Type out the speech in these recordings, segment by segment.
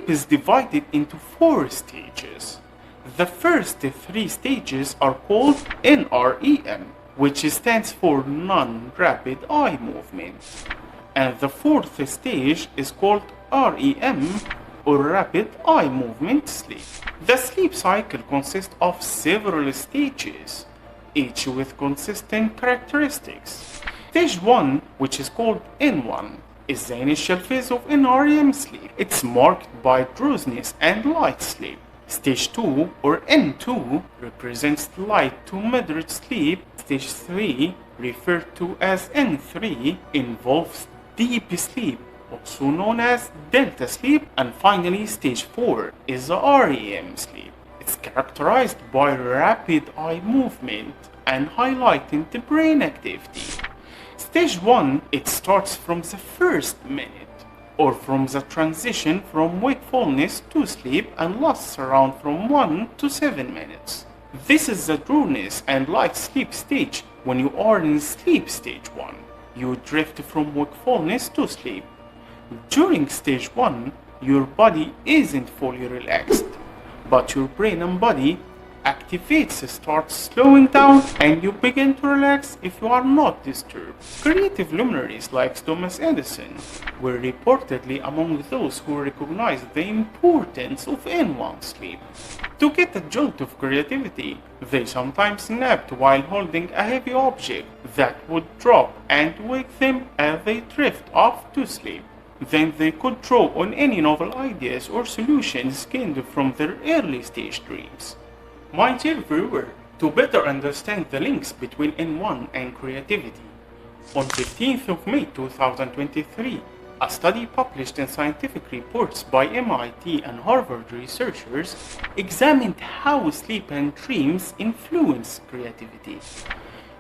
sleep is divided into 4 stages. The first 3 stages are called NREM, which stands for non-rapid eye movement. And the 4th stage is called REM, or rapid eye movement sleep. The sleep cycle consists of several stages, each with consistent characteristics. Stage 1, which is called N1, is the initial phase of NREM sleep. It's marked by drowsiness and light sleep. Stage 2, or N2, represents light to moderate sleep. Stage 3, referred to as N3, involves deep sleep, also known as delta sleep. And finally, stage 4 is the REM sleep. It's characterized by rapid eye movement and highlighting the brain activity. Stage 1, it starts from the first minute, or from the transition from wakefulness to sleep, and lasts around from 1 to 7 minutes. This is the drowsiness and light sleep stage. When you are in sleep stage 1, you drift from wakefulness to sleep. During stage 1, your body isn't fully relaxed, but your brain and body activates, starts slowing down, and you begin to relax if you are not disturbed. Creative luminaries like Thomas Edison were reportedly among those who recognized the importance of N1 sleep. To get a jolt of creativity, they sometimes napped while holding a heavy object that would drop and wake them as they drift off to sleep. Then they could draw on any novel ideas or solutions gained from their early stage dreams. My dear viewer, to better understand the links between N1 and creativity, on 15th of May 2023, a study published in Scientific Reports by MIT and Harvard researchers examined how sleep and dreams influence creativity.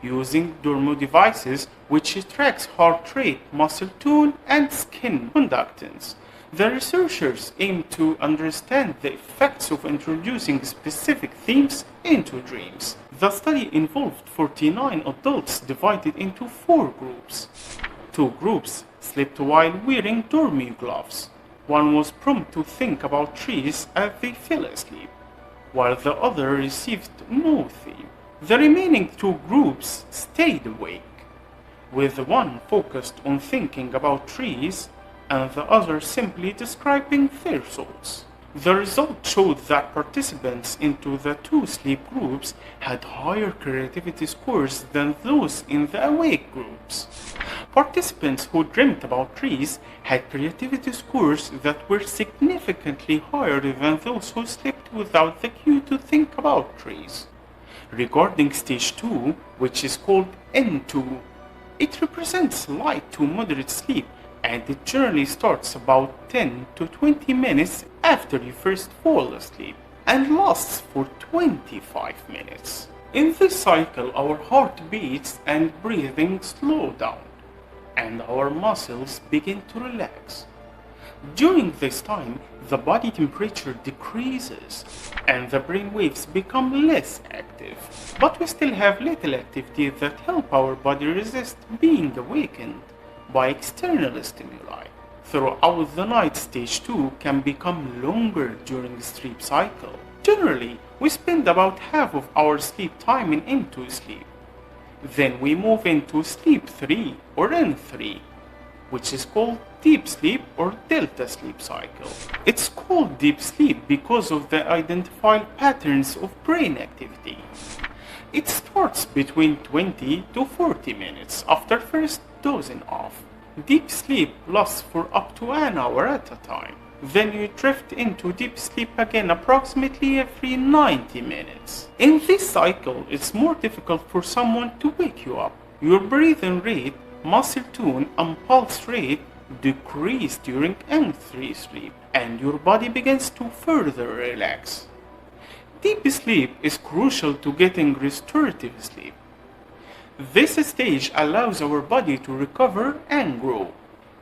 Using Dormo devices which tracks heart rate, muscle tone, and skin conductance, the researchers aim to understand the effects of introducing specific themes into dreams. The study involved 49 adults divided into 4 groups. 2 groups slept while wearing dormy gloves. One was prompted to think about trees as they fell asleep, while the other received no theme. The remaining 2 groups stayed awake, with one focused on thinking about trees and the other simply describing their thoughts. The result showed that participants into the 2 sleep groups had higher creativity scores than those in the awake groups. Participants who dreamt about trees had creativity scores that were significantly higher than those who slept without the cue to think about trees. Regarding stage 2, which is called N2, it represents light to moderate sleep, and it generally starts about 10 to 20 minutes after you first fall asleep and lasts for 25 minutes. In this cycle, our heart beats and breathing slow down, and our muscles begin to relax. During this time, the body temperature decreases and the brain waves become less active, but we still have little activity that help our body resist being awakened by external stimuli. Throughout the night, stage 2 can become longer during the sleep cycle. Generally, we spend about half of our sleep time into sleep. Then we move into sleep 3 or N3, which is called deep sleep or delta sleep cycle. It's called deep sleep because of the identified patterns of brain activity. It starts between 20 to 40 minutes after first dozing off. Deep sleep lasts for up to an hour at a time. Then you drift into deep sleep again approximately every 90 minutes. In this cycle, it's more difficult for someone to wake you up. Your breathing rate, muscle tone, and pulse rate decrease during N3 sleep, and your body begins to further relax. Deep sleep is crucial to getting restorative sleep. This stage allows our body to recover and grow.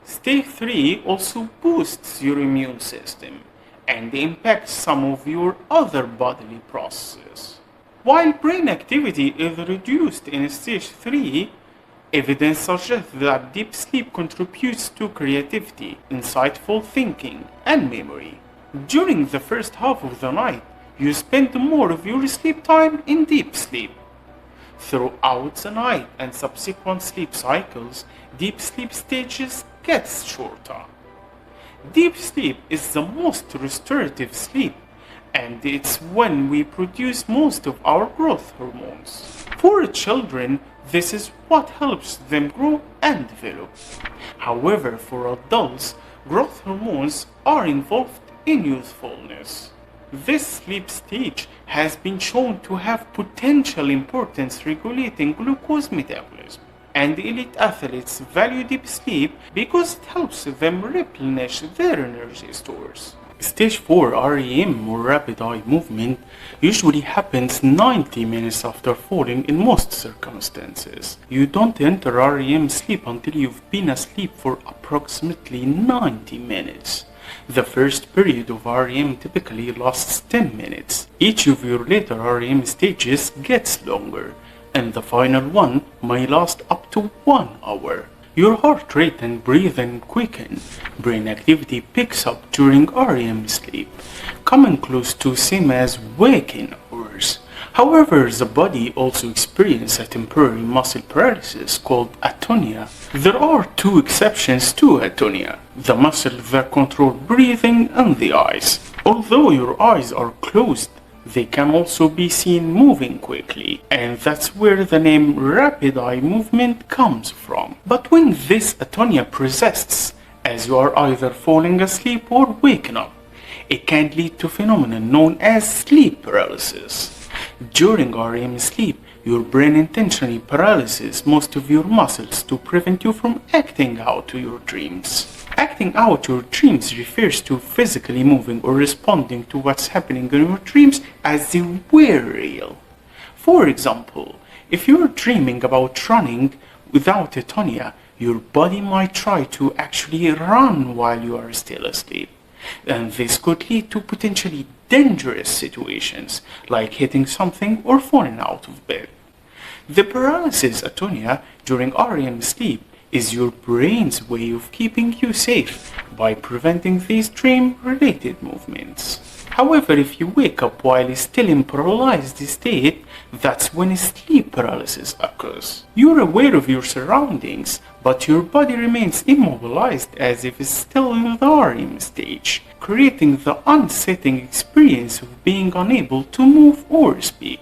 Stage 3 also boosts your immune system and impacts some of your other bodily processes. While brain activity is reduced in stage 3, evidence suggests that deep sleep contributes to creativity, insightful thinking, and memory. During the first half of the night, you spend more of your sleep time in deep sleep. Throughout the night and subsequent sleep cycles, deep sleep stages get shorter. Deep sleep is the most restorative sleep, and it's when we produce most of our growth hormones. For children, this is what helps them grow and develop. However, for adults, growth hormones are involved in youthfulness. This sleep stage has been shown to have potential importance regulating glucose metabolism, and elite athletes value deep sleep because it helps them replenish their energy stores. Stage 4 REM or rapid eye movement usually happens 90 minutes after falling in most circumstances. You don't enter REM sleep until you've been asleep for approximately 90 minutes. The first period of REM typically lasts 10 minutes. Each of your later REM stages gets longer, and the final one may last up to 1 hour. Your heart rate and breathing quicken. Brain activity picks up during REM sleep, coming close to same as waking hours. However, the body also experiences a temporary muscle paralysis called atonia. There are 2 exceptions to atonia: the muscles that control breathing and the eyes. Although your eyes are closed, they can also be seen moving quickly, and that's where the name rapid eye movement comes from. But when this atonia persists, as you are either falling asleep or waking up, it can lead to a phenomenon known as sleep paralysis. During REM sleep, your brain intentionally paralyzes most of your muscles to prevent you from acting out your dreams. Acting out your dreams refers to physically moving or responding to what's happening in your dreams as they were real. For example, if you're dreaming about running without atonia, your body might try to actually run while you are still asleep. And this could lead to potentially dangerous situations, like hitting something or falling out of bed. The paralysis atonia during REM sleep is your brain's way of keeping you safe by preventing these dream-related movements. However, if you wake up while still in paralyzed state, that's when sleep paralysis occurs. You're aware of your surroundings, but your body remains immobilized as if it's still in the REM stage, creating the unsettling experience of being unable to move or speak.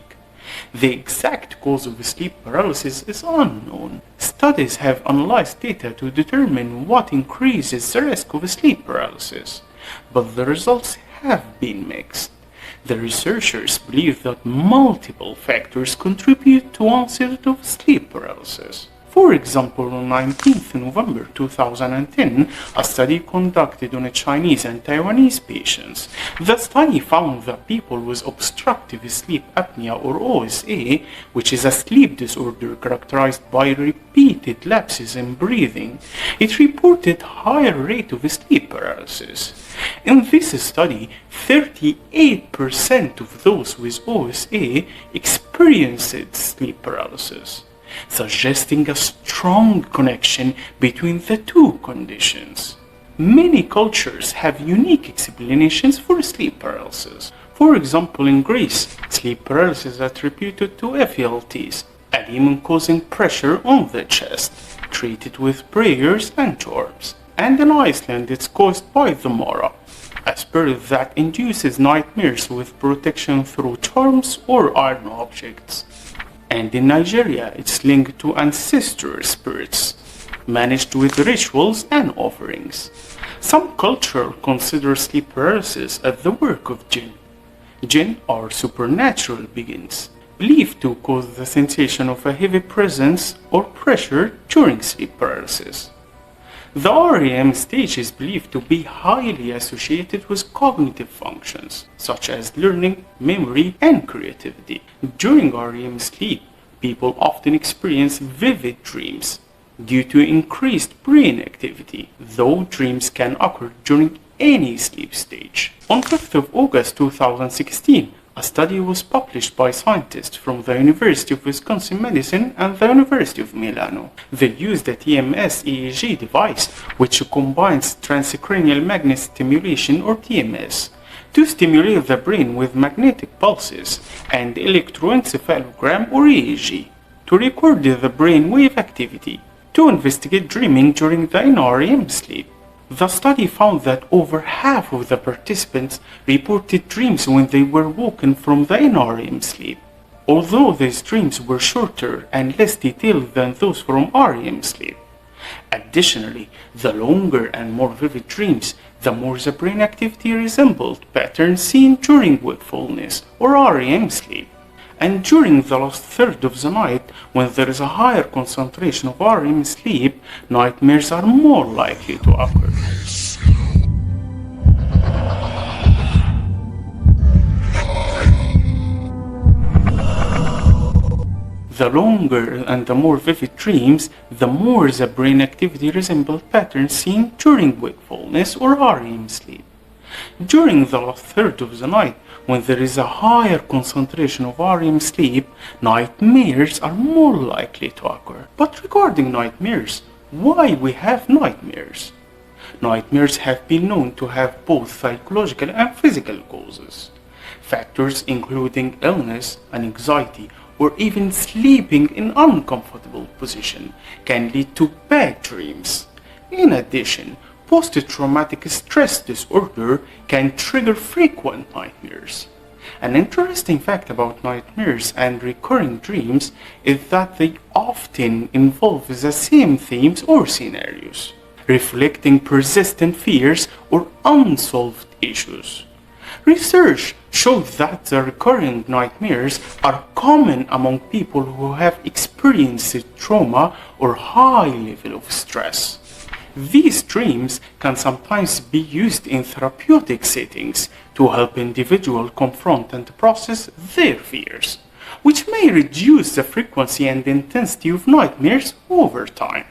The exact cause of sleep paralysis is unknown. Studies have analyzed data to determine what increases the risk of sleep paralysis, but the results have been mixed. The researchers believe that multiple factors contribute to onset of sleep paralysis. For example, on 19th November 2010, a study conducted on Chinese and Taiwanese patients. The study found that people with obstructive sleep apnea or OSA, which is a sleep disorder characterized by repeated lapses in breathing, it reported higher rate of sleep paralysis. In this study, 38% of those with OSA experienced sleep paralysis, suggesting a strong connection between the 2 conditions. Many cultures have unique explanations for sleep paralysis. For example, in Greece, sleep paralysis is attributed to epilepsies, a demon causing pressure on the chest, treated with prayers and charms. And in Iceland, it's caused by the Mara, a spirit that induces nightmares with protection through charms or iron objects. And in Nigeria, it's linked to ancestor spirits, managed with rituals and offerings. Some cultures consider sleep paralysis as the work of jinn. Jinn are supernatural beings, believed to cause the sensation of a heavy presence or pressure during sleep paralysis. The REM stage is believed to be highly associated with cognitive functions, such as learning, memory, and creativity. During REM sleep, people often experience vivid dreams due to increased brain activity, though dreams can occur during any sleep stage. On 5th of August 2016, a study was published by scientists from the University of Wisconsin-Madison and the University of Milano. They used a TMS EEG device which combines transcranial magnet stimulation or TMS to stimulate the brain with magnetic pulses and electroencephalogram or EEG, to record the brainwave activity, to investigate dreaming during the NREM sleep. The study found that over half of the participants reported dreams when they were woken from the NREM sleep, although these dreams were shorter and less detailed than those from REM sleep. Additionally, the longer and more vivid dreams, the more the brain activity resembled patterns seen during wakefulness or REM sleep. And during the last third of the night, when there is a higher concentration of REM sleep, nightmares are more likely to occur. The longer and the more vivid dreams, the more the brain activity resembles patterns seen during wakefulness or REM sleep. During the last third of the night, when there is a higher concentration of REM sleep, nightmares are more likely to occur. But regarding nightmares, why we have nightmares? Nightmares have been known to have both psychological and physical causes. Factors including illness and anxiety, or even sleeping in an uncomfortable position, can lead to bad dreams. In addition, post-traumatic stress disorder can trigger frequent nightmares. An interesting fact about nightmares and recurring dreams is that they often involve the same themes or scenarios, reflecting persistent fears or unsolved issues. Research shows that the recurring nightmares are common among people who have experienced trauma or high level of stress. These dreams can sometimes be used in therapeutic settings to help individuals confront and process their fears, which may reduce the frequency and intensity of nightmares over time.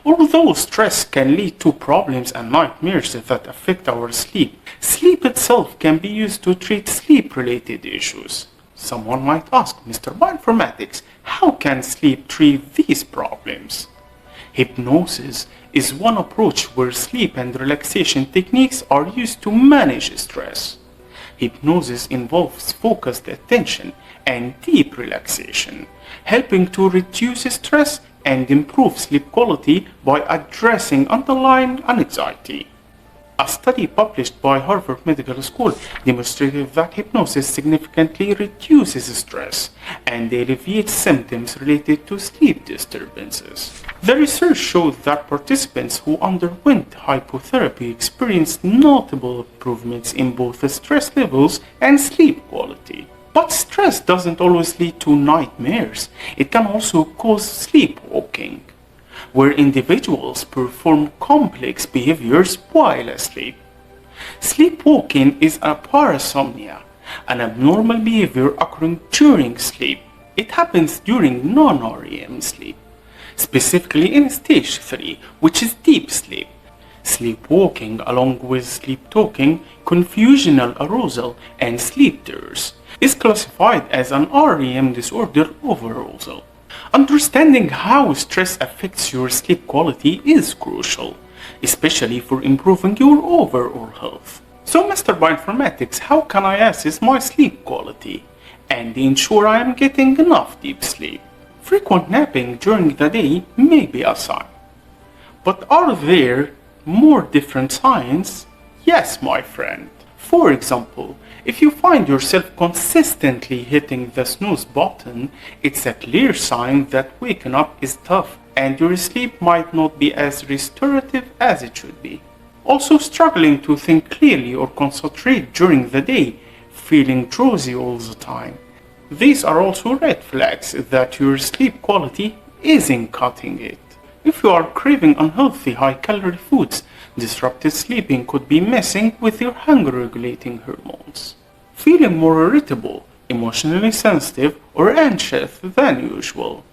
Although stress can lead to problems and nightmares that affect our sleep, sleep itself can be used to treat sleep-related issues. Someone might ask, Mr. Bioinformatics, how can sleep treat these problems? Hypnosis is one approach where sleep and relaxation techniques are used to manage stress. Hypnosis involves focused attention and deep relaxation, helping to reduce stress and improve sleep quality by addressing underlying anxiety. A study published by Harvard Medical School demonstrated that hypnosis significantly reduces stress and alleviates symptoms related to sleep disturbances. The research showed that participants who underwent hypnotherapy experienced notable improvements in both stress levels and sleep quality. But stress doesn't always lead to nightmares. It can also cause sleepwalking, where individuals perform complex behaviors while asleep. Sleepwalking is a parasomnia, an abnormal behavior occurring during sleep. It happens during non-REM sleep, specifically in stage 3, which is deep sleep. Sleepwalking, along with sleep talking, confusional arousal, and sleep terrors, is classified as an REM disorder overall. Understanding how stress affects your sleep quality is crucial, especially for improving your overall health. So, Mr. Bioinformatics, how can I assess my sleep quality and ensure I am getting enough deep sleep? Frequent napping during the day may be a sign. But are there more different signs? Yes, my friend. For example, if you find yourself consistently hitting the snooze button, it's a clear sign that waking up is tough and your sleep might not be as restorative as it should be. Also, struggling to think clearly or concentrate during the day, feeling drowsy all the time. These are also red flags that your sleep quality isn't cutting it. If you are craving unhealthy high-calorie foods, disrupted sleeping could be messing with your hunger-regulating hormones. Feeling more irritable, emotionally sensitive, or anxious than usual.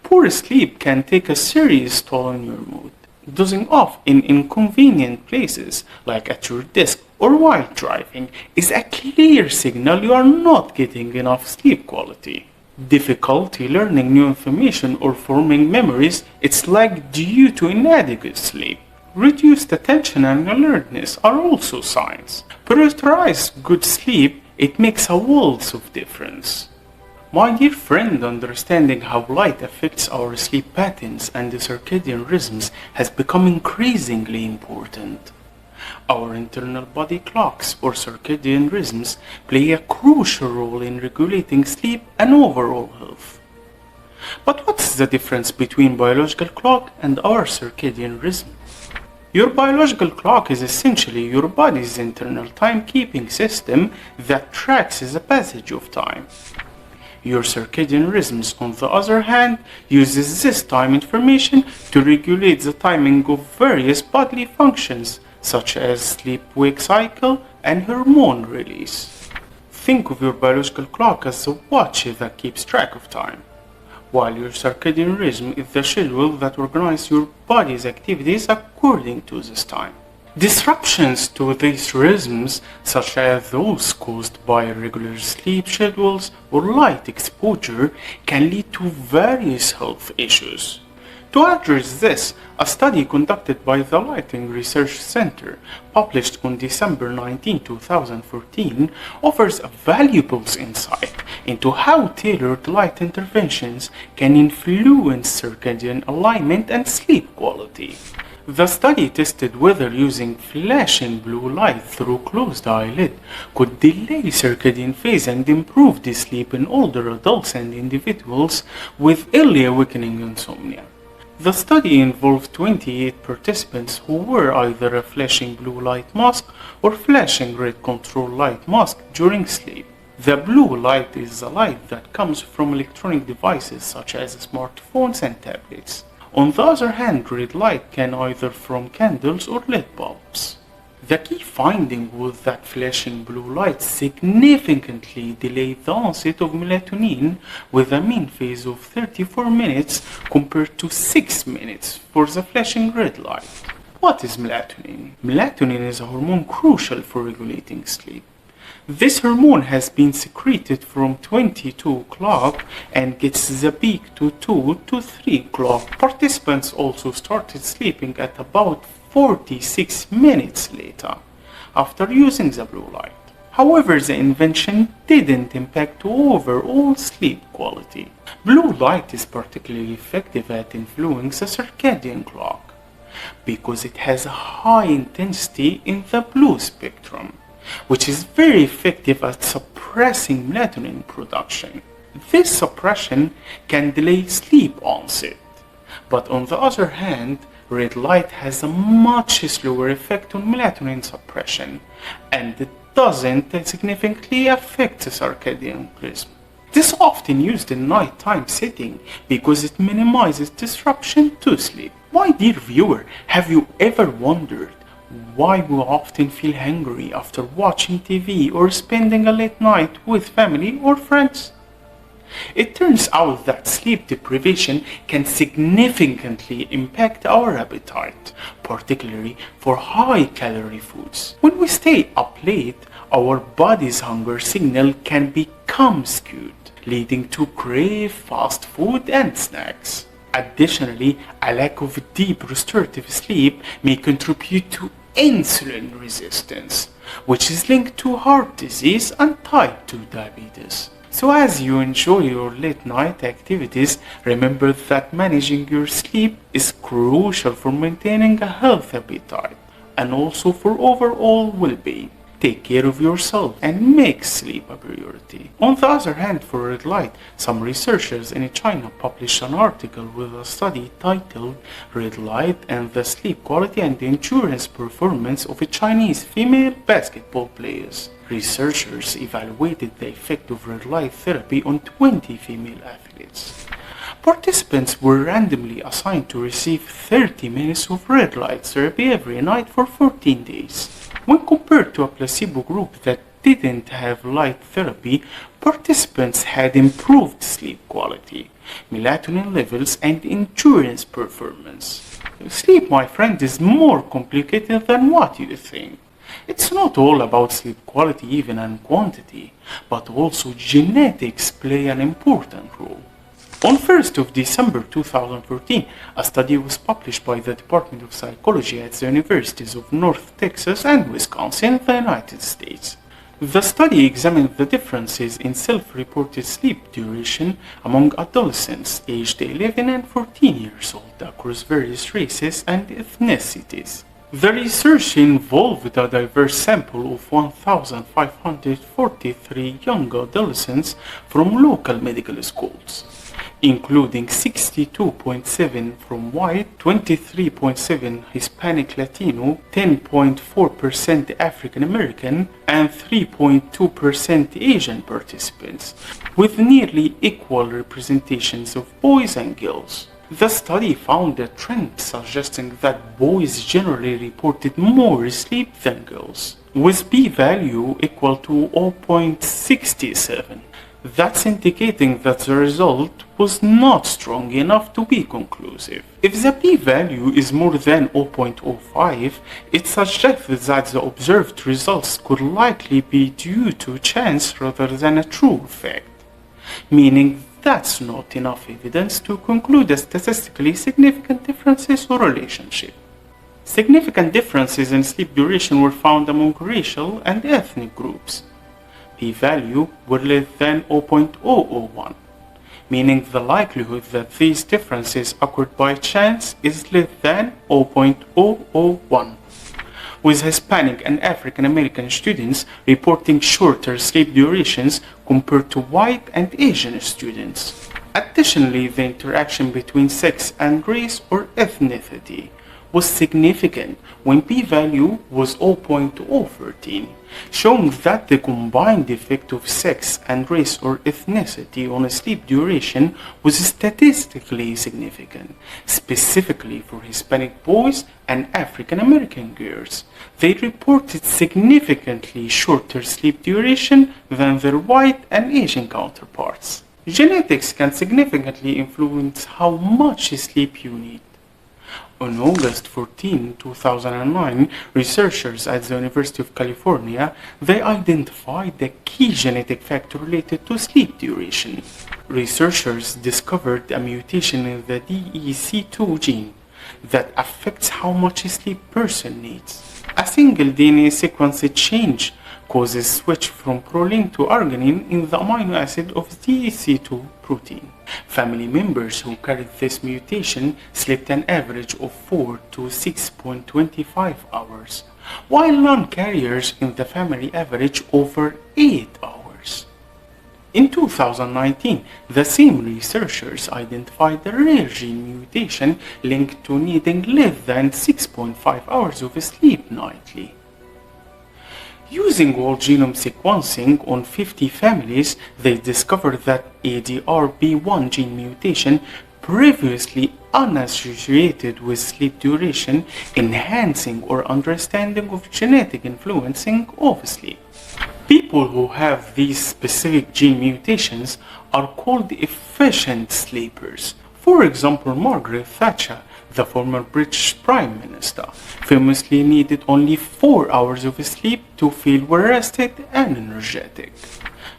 Poor sleep can take a serious toll on your mood. Dozing off in inconvenient places, like at your desk or while driving, is a clear signal you are not getting enough sleep quality. Difficulty learning new information or forming memories, it's like due to inadequate sleep. Reduced attention and alertness are also signs. Prioritize good sleep, it makes a world of difference. My dear friend, understanding how light affects our sleep patterns and the circadian rhythms has become increasingly important. Our internal body clocks or circadian rhythms play a crucial role in regulating sleep and overall health. But what's the difference between biological clock and our circadian rhythm? Your biological clock is essentially your body's internal timekeeping system that tracks the passage of time. Your circadian rhythms, on the other hand, uses this time information to regulate the timing of various bodily functions, such as sleep-wake cycle and hormone release. Think of your biological clock as a watch that keeps track of time, while your circadian rhythm is the schedule that organizes your body's activities according to this time. Disruptions to these rhythms, such as those caused by irregular sleep schedules or light exposure, can lead to various health issues. To address this, a study conducted by the Lighting Research Center, published on December 19, 2014, offers a valuable insight into how tailored light interventions can influence circadian alignment and sleep quality. The study tested whether using flashing blue light through closed eyelid could delay circadian phase and improve the sleep in older adults and individuals with early awakening insomnia. The study involved 28 participants who wore either a flashing blue light mask or flashing red control light mask during sleep. The blue light is the light that comes from electronic devices such as smartphones and tablets. On the other hand, red light can either from candles or LED bulbs. The key finding was that flashing blue light significantly delayed the onset of melatonin with a mean phase of 34 minutes compared to 6 minutes for the flashing red light. What is melatonin? Melatonin is a hormone crucial for regulating sleep. This hormone has been secreted from 22 o'clock and gets the peak to 2 to 3 o'clock. Participants also started sleeping at about 46 minutes later after using the blue light. However, the invention didn't impact overall sleep quality. Blue light is particularly effective at influencing the circadian clock because it has a high intensity in the blue spectrum, which is very effective at suppressing melatonin production. This suppression can delay sleep onset, but on the other hand, red light has a much slower effect on melatonin suppression, and it doesn't significantly affect the circadian rhythm. This is often used in nighttime setting because it minimizes disruption to sleep. My dear viewer, have you ever wondered why we often feel hungry after watching TV or spending a late night with family or friends? It turns out that sleep deprivation can significantly impact our appetite, particularly for high-calorie foods. When we stay up late, our body's hunger signal can become skewed, leading to crave fast food and snacks. Additionally, a lack of deep restorative sleep may contribute to insulin resistance, which is linked to heart disease and type 2 diabetes. So as you enjoy your late night activities, remember that managing your sleep is crucial for maintaining a healthy appetite and also for overall well-being. Take care of yourself and make sleep a priority. On the other hand, for red light, some researchers in China published an article with a study titled Red Light and the Sleep Quality and Endurance Performance of Chinese Female Basketball Players. Researchers evaluated the effect of red light therapy on 20 female athletes. Participants were randomly assigned to receive 30 minutes of red light therapy every night for 14 days. When compared to a placebo group that didn't have light therapy, participants had improved sleep quality, melatonin levels, and endurance performance. Sleep, my friend, is more complicated than what you think. It's not all about sleep quality even and quantity, but also genetics play an important role. On 1st of December 2014, a study was published by the Department of Psychology at the Universities of North Texas and Wisconsin in the United States. The study examined the differences in self-reported sleep duration among adolescents aged 11 and 14 years old across various races and ethnicities. The research involved a diverse sample of 1,543 young adolescents from local medical schools, including 62.7 from white, 23.7 Hispanic Latino, 10.4% African American, and 3.2% Asian participants, with nearly equal representations of boys and girls. The study found a trend suggesting that boys generally reported more sleep than girls, with p-value equal to 0.67. That's indicating that the result was not strong enough to be conclusive. If the p-value is more than 0.05, it suggests that the observed results could likely be due to chance rather than a true effect, meaning that's not enough evidence to conclude a statistically significant differences or relationship. Significant differences in sleep duration were found among racial and ethnic groups. P-value were less than 0.001, meaning the likelihood that these differences occurred by chance is less than 0.001, with Hispanic and African American students reporting shorter sleep durations compared to white and Asian students. Additionally, the interaction between sex and race or ethnicity was significant when p-value was 0.013, showing that the combined effect of sex and race or ethnicity on sleep duration was statistically significant, specifically for Hispanic boys and African American girls. They reported significantly shorter sleep duration than their white and Asian counterparts. Genetics can significantly influence how much sleep you need. On August 14, 2009, researchers at the University of California, they identified the key genetic factor related to sleep duration. Researchers discovered a mutation in the DEC2 gene that affects how much sleep a person needs. A single DNA sequence change causes switch from proline to arginine in the amino acid of DEC2 protein. Family members who carried this mutation slept an average of 4 to 6.25 hours, while non-carriers in the family average over 8 hours. In 2019, the same researchers identified a rare gene mutation linked to needing less than 6.5 hours of sleep nightly. Using whole genome sequencing on 50 families, they discovered that ADRB1 gene mutation, previously unassociated with sleep duration, enhancing our understanding of genetic influencing of sleep. People who have these specific gene mutations are called efficient sleepers. For example, Margaret Thatcher, the former British Prime Minister, famously needed only 4 hours of sleep to feel well rested and energetic.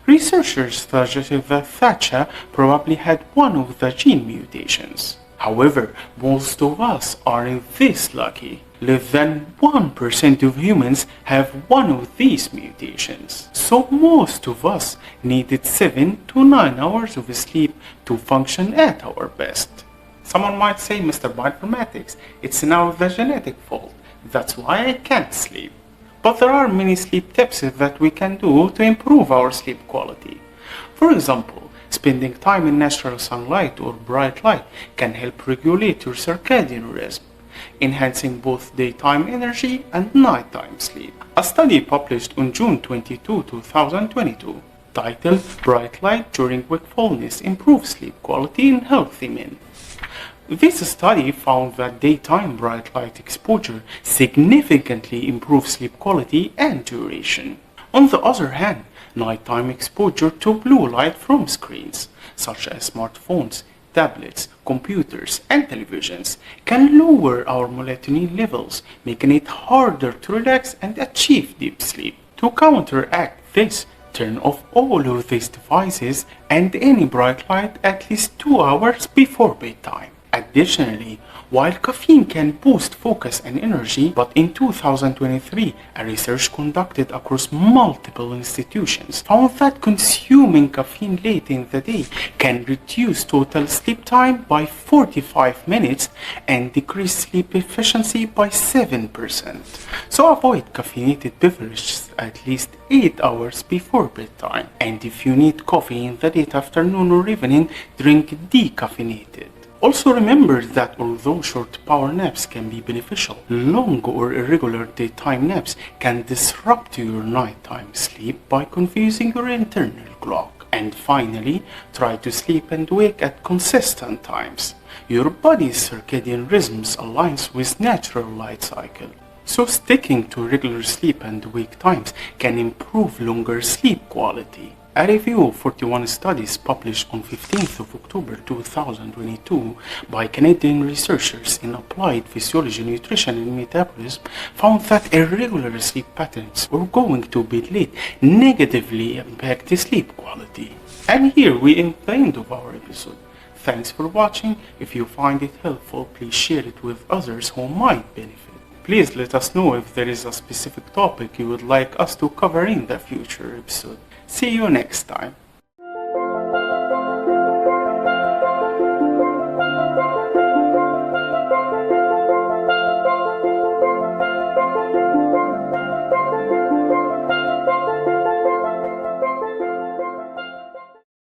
Researchers suggested that Thatcher probably had one of the gene mutations. However, most of us aren't this lucky. Less than 1% of humans have one of these mutations. So most of us needed 7 to 9 hours of sleep to function at our best. Someone might say, Mr. Bioinformatics, it's now the genetic fault. That's why I can't sleep. But there are many sleep tips that we can do to improve our sleep quality. For example, spending time in natural sunlight or bright light can help regulate your circadian rhythm, enhancing both daytime energy and nighttime sleep. A study published on June 22, 2022, titled Bright Light During Wakefulness Improves Sleep Quality in Healthy Men. This study found that daytime bright light exposure significantly improves sleep quality and duration. On the other hand, nighttime exposure to blue light from screens, such as smartphones, tablets, computers, and televisions, can lower our melatonin levels, making it harder to relax and achieve deep sleep. To counteract this, Turn off all of these devices and any bright light at least 2 hours before bedtime. Additionally, while caffeine can boost focus and energy, but in 2023, a research conducted across multiple institutions found that consuming caffeine late in the day can reduce total sleep time by 45 minutes and decrease sleep efficiency by 7%. So avoid caffeinated beverages at least 8 hours before bedtime. And if you need coffee in the late afternoon or evening, drink decaffeinated. Also remember that although short power naps can be beneficial, long or irregular daytime naps can disrupt your nighttime sleep by confusing your internal clock. And finally, try to sleep and wake at consistent times. Your body's circadian rhythms aligns with natural light cycle. So sticking to regular sleep and wake times can improve longer sleep quality. A review of 41 studies published on 15th of October 2022 by Canadian researchers in applied physiology, nutrition and metabolism found that irregular sleep patterns or going to bed late negatively impact the sleep quality. And here we end the end of our episode. Thanks for watching. If you find it helpful, please share it with others who might benefit. Please let us know if there is a specific topic you would like us to cover in the future episode. See you next time.